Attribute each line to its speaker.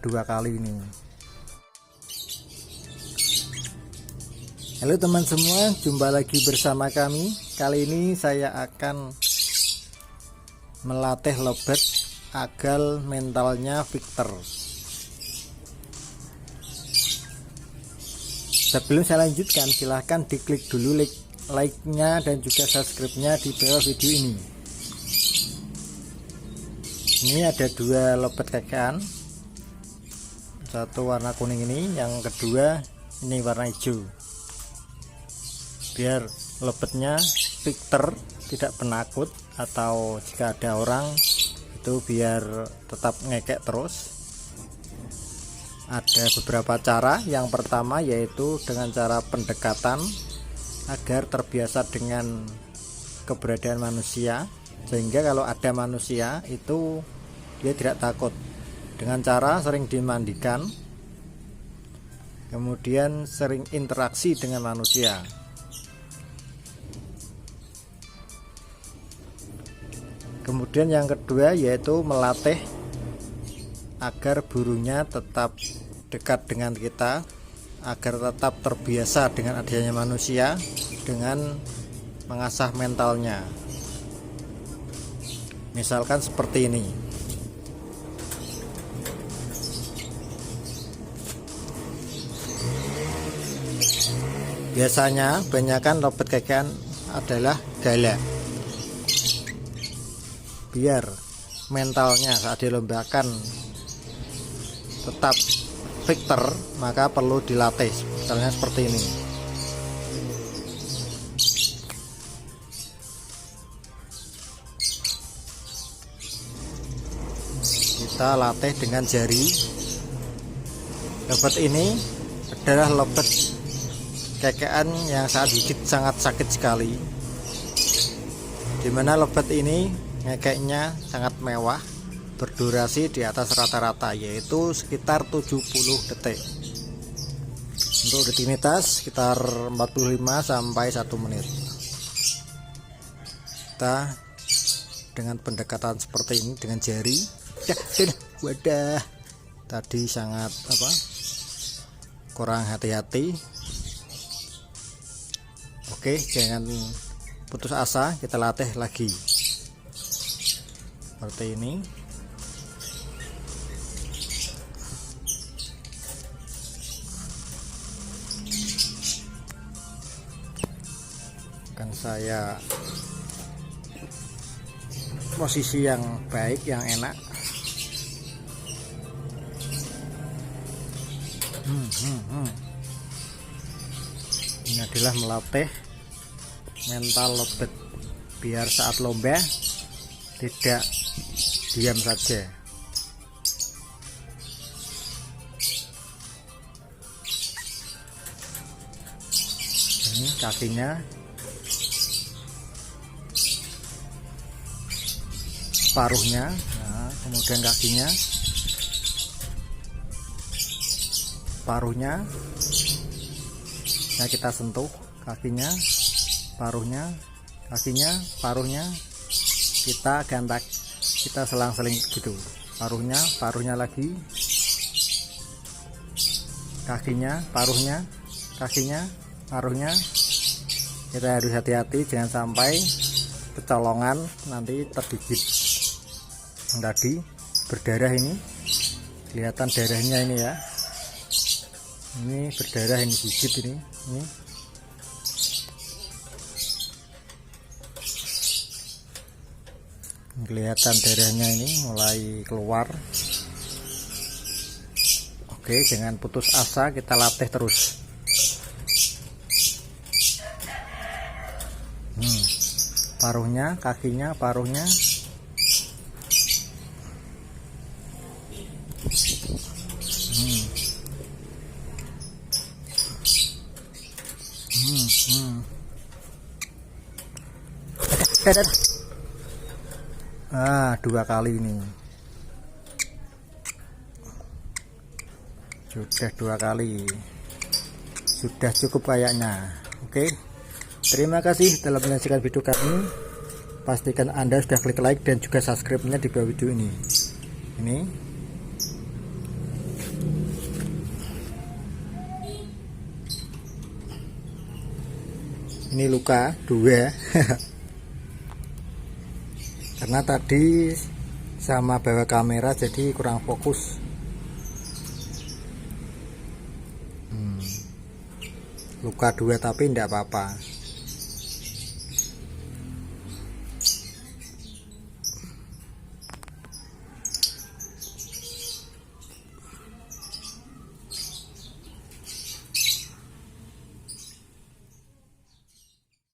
Speaker 1: Dua kali ini. Halo teman semua, jumpa lagi bersama kami. Kali ini saya akan melatih lobet agar mentalnya Victor. Sebelum saya lanjutkan, silahkan diklik dulu like-nya dan juga subscribe-nya di bawah video ini. Ini ada dua lobet kekean, satu warna kuning ini, yang kedua ini warna hijau. Biar lobetnya Victor tidak penakut, atau jika ada orang itu biar tetap ngekek terus. Ada beberapa cara. Yang pertama yaitu dengan cara pendekatan agar terbiasa dengan keberadaan manusia, sehingga kalau ada manusia itu dia tidak takut. Dengan cara sering dimandikan, kemudian sering interaksi dengan manusia. Kemudian yang kedua yaitu melatih agar burungnya tetap dekat dengan kita, agar tetap terbiasa dengan adanya manusia, dengan mengasah mentalnya. Misalkan seperti ini. Biasanya banyakkan lobet kekean adalah gala. Biar mentalnya saat dilombakan tetap Victor, maka perlu dilatih. Misalnya seperti ini. Kita latih dengan jari. Lobet ini adalah lobet kekean yang saat gigit sangat sakit sekali, dimana lobet ini ngekeknya sangat mewah, berdurasi di atas rata-rata, yaitu sekitar 70 detik. Untuk rutinitas sekitar 45 sampai 1 menit. Kita dengan pendekatan seperti ini dengan jari. Wadah, tadi sangat kurang hati-hati. Oke, jangan putus asa, kita latih lagi seperti ini. Akan saya posisi yang baik, yang enak. Ini adalah melatih mental lobet biar saat lomba tidak diam saja. Ini kakinya, paruhnya, kemudian kakinya, paruhnya. Nah, kita sentuh kakinya, paruhnya, kakinya, paruhnya. Kita gantak, kita selang-seling gitu. Paruhnya lagi, kakinya, paruhnya, kakinya, paruhnya. Kita harus hati-hati, jangan sampai kecolongan, nanti tergigit. Yang tadi berdarah ini, kelihatan darahnya ini ya. Ini berdarah, ini gigit ini. Kelihatan darahnya ini mulai keluar. Oke, jangan putus asa, kita latih terus. Paruhnya, kakinya, paruhnya. Dua kali ini. Sudah dua kali. Sudah cukup kayaknya. Oke. Terima kasih telah menyaksikan video kami. Pastikan Anda sudah klik like dan juga subscribe-nya di bawah video ini. Ini luka 2 karena tadi sama bawa kamera jadi kurang fokus. Luka 2 tapi tidak apa-apa.